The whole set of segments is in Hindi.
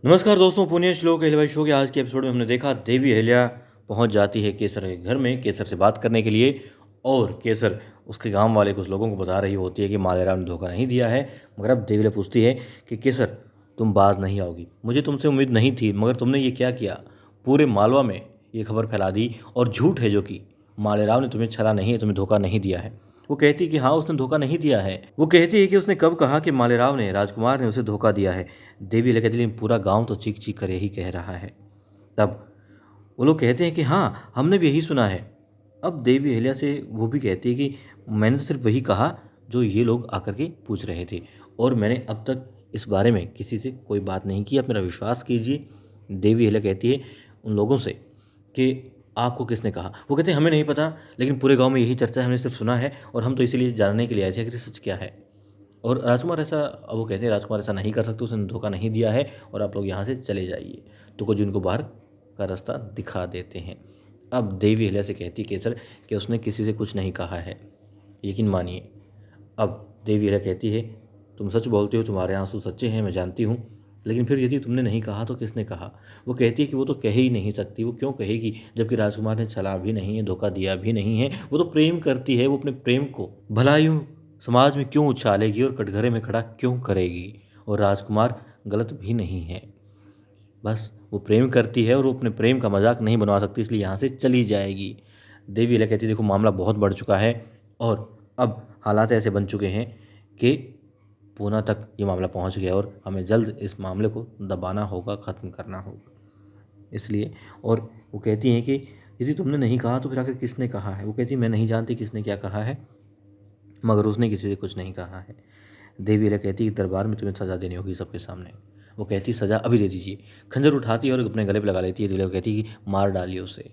नमस्कार दोस्तों, पुण्य श्लोक अहिल्याबाई शो के आज के एपिसोड में हमने देखा देवी अहिल्या पहुंच जाती है केसर के घर में केसर से बात करने के लिए। और केसर उसके गांव वाले कुछ लोगों को बता रही होती है कि मालेराव ने धोखा नहीं दिया है। मगर अब देवी अहिल्या पूछती है कि केसर, तुम बाज नहीं आओगी, मुझे तुमसे उम्मीद नहीं थी, मगर तुमने ये क्या किया, पूरे मालवा में ये खबर फैला दी। और झूठ है जो कि मालेराव ने तुम्हें छला नहीं है, तुम्हें धोखा नहीं दिया है। वो कहती है कि हाँ, उसने धोखा नहीं दिया है। वो कहती है कि उसने कब कहा कि मालेराव ने, राजकुमार ने उसे धोखा दिया है। देवी अहिल्या कहती है, लेकिन पूरा गांव तो चीख चीख कर यही कह रहा है। तब वो लोग कहते हैं कि हाँ, हमने भी यही सुना है। अब देवी अहिल्या से वो भी कहती है कि मैंने तो सिर्फ वही कहा जो ये लोग आकर के पूछ रहे थे, और मैंने अब तक इस बारे में किसी से कोई बात नहीं की, आप मेरा विश्वास कीजिए। देवी अहिल्या कहती है उन लोगों से कि आपको किसने कहा। वो कहते हैं हमें नहीं पता, लेकिन पूरे गांव में यही चर्चा है, हमने सिर्फ सुना है, और हम तो इसीलिए जानने के लिए आए थे कि सच क्या है। और राजकुमार ऐसा, अब वो कहते हैं राजकुमार ऐसा नहीं कर सकते, उसने धोखा नहीं दिया है, और आप लोग यहाँ से चले जाइए। तो कुछ उनको बाहर का रास्ता दिखा देते हैं। अब देवी अहिल्या से कहती है केसर कि उसने किसी से कुछ नहीं कहा है, यकीन मानिए। अब देवी अहिल्या कहती है तुम सच बोलती हो, तुम्हारे आंसू सच्चे हैं, मैं जानती हूँ, लेकिन फिर यदि तुमने नहीं कहा तो किसने कहा। वो कहती है कि वो तो कह ही नहीं सकती, वो क्यों कहेगी, जबकि राजकुमार ने छला भी नहीं है, धोखा दिया भी नहीं है। वो तो प्रेम करती है, वो अपने प्रेम को भला यूं समाज में क्यों उछालेगी और कटघरे में खड़ा क्यों करेगी। और राजकुमार गलत भी नहीं है, बस वो प्रेम करती है और वो अपने प्रेम का मजाक नहीं बनवा सकती, इसलिए यहाँ से चली जाएगी। देवी अहिल्या कहती है देखो, मामला बहुत बढ़ चुका है, और अब हालात ऐसे बन चुके हैं कि पूना तक ये मामला पहुंच गया, और हमें जल्द इस मामले को दबाना होगा, ख़त्म करना होगा। इसलिए, और वो कहती हैं कि यदि तुमने नहीं कहा तो फिर आखिर किसने कहा है। वो कहती है मैं नहीं जानती किसने क्या कहा है, मगर उसने किसी से कुछ नहीं कहा है। देवी अहिल्या कहती है दरबार में तुम्हें सज़ा देनी होगी सबके सामने। वो कहती है सज़ा अभी दे दीजिए। खंजर उठाती है और अपने गले पर लगा लेती है। देवी अहिल्या कहती है कि मार डालिए उसे।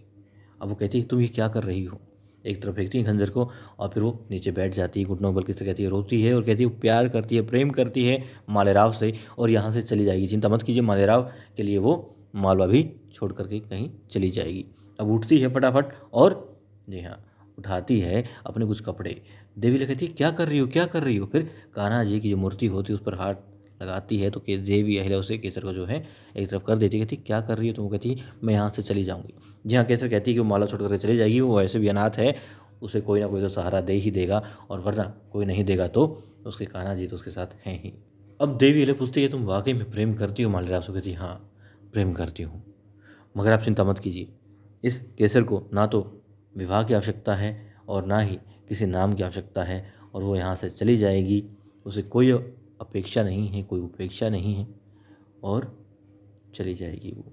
अब वो कहती है तुम ये क्या कर रही हो, एक तरफ फेंकती है खंजर को, और फिर वो नीचे बैठ जाती है, घुटनों पर किससे कहती है, रोती है और कहती है वो प्यार करती है, प्रेम करती है मालेराव से, और यहाँ से चली जाएगी। चिंता मत कीजिए, मालेराव के लिए वो मालवा भी छोड़ करके कहीं चली जाएगी। अब उठती है फटाफट, और जी हाँ, उठाती है अपने कुछ कपड़े। देवी अहिल्या कहती है क्या कर रही हो, क्या कर रही हो। फिर कान्हा जी की जो मूर्ति होती है उस पर हाथ लगाती है, तो देवी अहिल्या उसे केसर को जो है एक तरफ कर देती है। कहती क्या कर रही हो, तो वो कहती है मैं यहाँ से चली जाऊँगी। जी हाँ, केसर कहती है कि वो माला छोड़ कर चली जाएगी, वो ऐसे भी अनाथ है, उसे कोई ना कोई तो सहारा दे ही देगा, और वरना कोई नहीं देगा तो उसके कान्हा जी तो उसके साथ हैं ही। अब देवी अहिल्या पूछती है तुम वाकई में प्रेम करती हो मालेराव से। कहती हाँ, प्रेम करती हूँ, मगर आप चिंता मत कीजिए, इस केसर को ना तो विवाह की आवश्यकता है और ना ही किसी नाम की आवश्यकता है, और वो यहाँ से चली जाएगी। उसे कोई अपेक्षा नहीं है, कोई उपेक्षा नहीं है, और चली जाएगी वो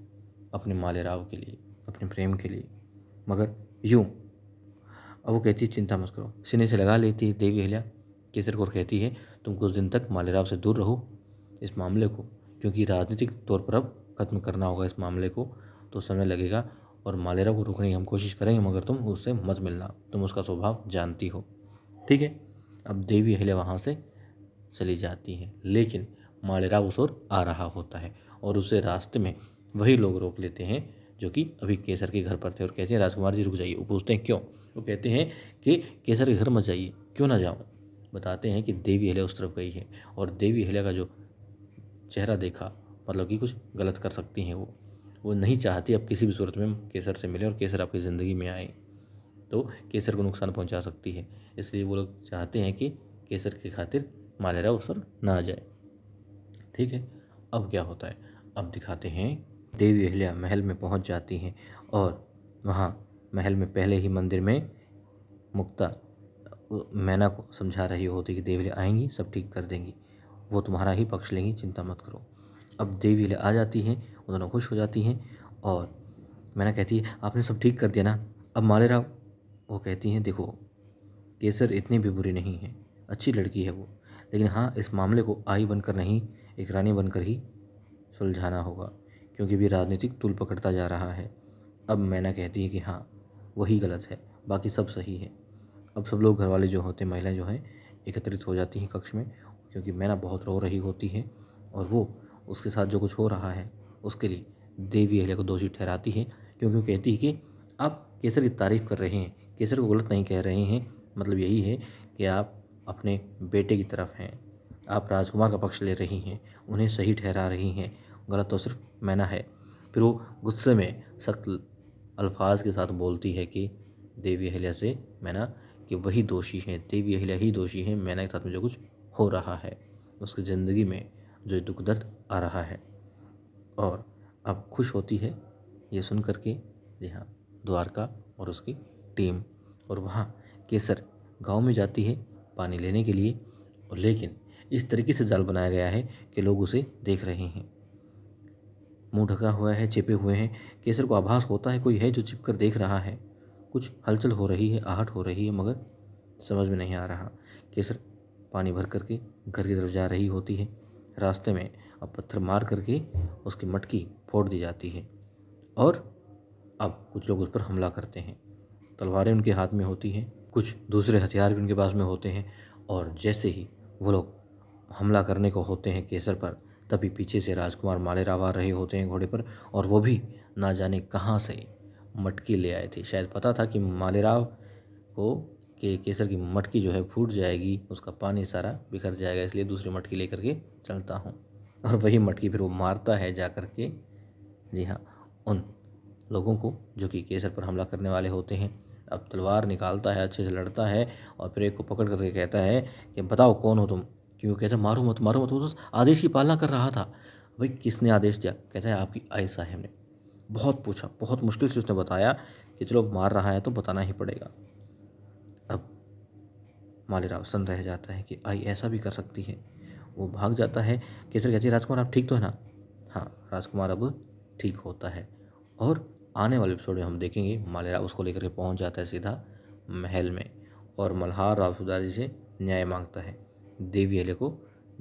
अपने मालेराव के लिए, अपने प्रेम के लिए, मगर यूं। अब वो कहती है चिंता मत करो, सीने से लगा लेती है देवी अहिल्या केसर को, और कहती है तुम कुछ दिन तक मालेराव से दूर रहो इस मामले को, क्योंकि राजनीतिक तौर पर अब ख़त्म करना होगा इस मामले को, तो समय लगेगा, और मालेराव को रोकने की हम कोशिश करेंगे, मगर तुम उससे मत मिलना, तुम उसका स्वभाव जानती हो, ठीक है। अब देवी अहिल्या वहाँ से चली जाती है, लेकिन मालेराव उस ओर आ रहा होता है, और उसे रास्ते में वही लोग रोक लेते हैं जो कि अभी केसर के घर पर थे, और कहते हैं राजकुमार जी रुक जाइए। वो पूछते हैं क्यों। वो कहते हैं कि केसर के घर मत जाइए। क्यों ना जाऊँ। बताते हैं कि देवी अहिल्या उस तरफ गई है, और देवी अहिल्या का जो चेहरा देखा, मतलब कि कुछ गलत कर सकती हैं वो नहीं चाहती अब किसी भी सूरत में केसर से मिले और केसर आपकी ज़िंदगी में आए, तो केसर को नुकसान पहुंचा सकती है। इसलिए वो लोग चाहते हैं कि केसर की खातिर मालेराव उस पर ना जाए, ठीक है। अब क्या होता है, अब दिखाते हैं देवी अहिल्या महल में पहुंच जाती हैं, और वहाँ महल में पहले ही मंदिर में मुक्ता मैना को समझा रही होती कि देवी अहिल्या आएंगी, सब ठीक कर देंगी, वो तुम्हारा ही पक्ष लेंगी, चिंता मत करो। अब देवी अहिल्या आ जाती हैं, वो दोनों खुश हो जाती हैं, और मैना कहती है आपने सब ठीक कर दिया ना अब मालेराव। वो कहती हैं देखो, केसर इतनी भी बुरी नहीं है, अच्छी लड़की है वो, लेकिन हाँ, इस मामले को आई बनकर नहीं, एक रानी बनकर ही सुलझाना होगा, क्योंकि भी राजनीतिक तूल पकड़ता जा रहा है। अब मैना कहती है कि हाँ, वही गलत है, बाकी सब सही है। अब सब लोग, घर वाले जो होते हैं, महिलाएं जो हैं, एकत्रित हो जाती हैं कक्ष में, क्योंकि मैना बहुत रो रही होती है, और वो उसके साथ जो कुछ हो रहा है उसके लिए देवी अहिल्या को दोषी ठहराती है, क्योंकि वो कहती है कि आप केसर की तारीफ़ कर रहे हैं, केसर को गलत नहीं कह रहे हैं, मतलब यही है कि आप अपने बेटे की तरफ हैं, आप राजकुमार का पक्ष ले रही हैं, उन्हें सही ठहरा रही हैं, गलत तो सिर्फ मैना है। फिर वो गुस्से में सख्त अल्फाज के साथ बोलती है कि देवी अहिल्या से मैना कि वही दोषी है, देवी अहिल्या ही दोषी है, मैना के साथ में जो कुछ हो रहा है, उसकी ज़िंदगी में जो दुख दर्द आ रहा है। और अब खुश होती है ये सुन करके, जी हाँ, द्वारका और उसकी टीम। और वहाँ केसर गांव में जाती है पानी लेने के लिए, और लेकिन इस तरीके से जाल बनाया गया है कि लोग उसे देख रहे हैं, मुंह ढका हुआ है, छिपे हुए हैं। केसर को आभास होता है कोई है जो छिप कर देख रहा है, कुछ हलचल हो रही है, आहट हो रही है, मगर समझ में नहीं आ रहा। केसर पानी भर करके घर की तरफ जा रही होती है। रास्ते में अब पत्थर मार करके उसकी मटकी फोड़ दी जाती है, और अब कुछ लोग उस पर हमला करते हैं। तलवारें उनके हाथ में होती हैं, कुछ दूसरे हथियार भी उनके पास में होते हैं, और जैसे ही वो लोग हमला करने को होते हैं केसर पर, तभी पीछे से राजकुमार मालेराव आ रहे होते हैं घोड़े पर, और वो भी ना जाने कहाँ से मटकी ले आए थे। शायद पता था कि मालेराव को कि केसर की मटकी जो है फूट जाएगी, उसका पानी सारा बिखर जाएगा, इसलिए दूसरी मटकी लेकर के चलता हूँ। और वही मटकी फिर वो मारता है जा कर के, जी हाँ, उन लोगों को जो कि केसर पर हमला करने वाले होते हैं। अब तलवार निकालता है, अच्छे से लड़ता है, और फिर एक को पकड़ करके कहता है कि बताओ कौन हो तुम। क्यों? कहता है मारो मत, मारो मत, वो तो आदेश की पालना कर रहा था। भाई किसने आदेश दिया? कहता है आपकी आई साहब ने। बहुत पूछा, बहुत मुश्किल से उसने बताया कि चलो मार रहा है तो बताना ही पड़ेगा। अब मालेराव सन रह जाता है कि आई ऐसा भी कर सकती है। वो भाग जाता है। केसर कहती है राजकुमार आप ठीक तो है ना? हाँ, राजकुमार अब ठीक होता है। और आने वाले एपिसोड में हम देखेंगे मालेराव उसको लेकर के पहुंच जाता है सीधा महल में, और मल्हार राव सुधार जी से न्याय मांगता है, देवी अहिल्या को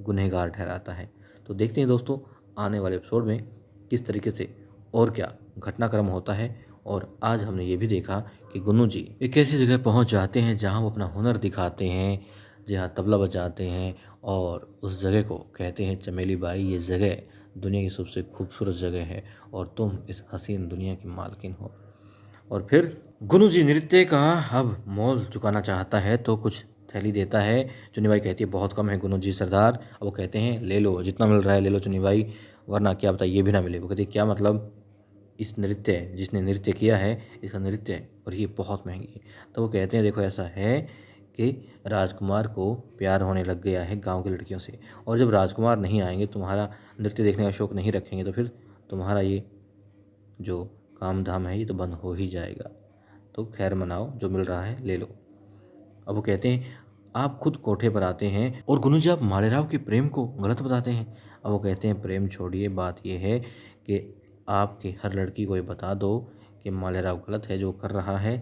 गुनहगार ठहराता है। तो देखते हैं दोस्तों आने वाले एपिसोड में किस तरीके से और क्या घटनाक्रम होता है। और आज हमने ये भी देखा कि गुन्नू जी एक ऐसी जगह पहुंच जाते हैं जहां वो अपना हुनर दिखाते हैं, जहाँ तबला बजाते हैं, और उस जगह को कहते हैं चमेली बाई ये जगह दुनिया की सबसे खूबसूरत जगह है, और तुम इस हसीन दुनिया की मालकिन हो। और फिर गुरु जी नृत्य का अब मोल चुकाना चाहता है, तो कुछ थैली देता है। चुन्नीबाई कहती है बहुत कम है गुरु जी सरदार। अब वो कहते हैं ले लो, जितना मिल रहा है ले लो चुन्नीबाई, वरना क्या पता ये भी ना मिले। वो कहती है क्या मतलब, इस नृत्य जिसने नृत्य किया है इसका नृत्य है और ये बहुत महंगी है। तो वो कहते हैं देखो ऐसा है कि राजकुमार को प्यार होने लग गया है गांव की लड़कियों से, और जब राजकुमार नहीं आएंगे, तुम्हारा नृत्य देखने का शौक नहीं रखेंगे, तो फिर तुम्हारा ये जो काम धाम है ये तो बंद हो ही जाएगा। तो खैर मनाओ, जो मिल रहा है ले लो। अब वो कहते हैं आप खुद कोठे पर आते हैं और गुनू जी आप मालेराव के प्रेम को गलत बताते हैं। अब वो कहते हैं प्रेम छोड़िए, बात ये है कि आपके हर लड़की को ये बता दो कि मालेराव गलत है जो कर रहा है।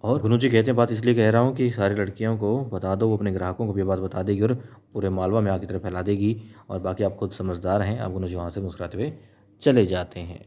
और गुनू जी कहते हैं बात इसलिए कह रहा हूँ कि सारी लड़कियों को बता दो, वो अपने ग्राहकों को भी ये बात बता देगी और पूरे मालवा में आग की तरह फैला देगी। और बाकी आप खुद समझदार हैं। अब गुनू जी वहाँ से मुस्कुराते हुए चले जाते हैं।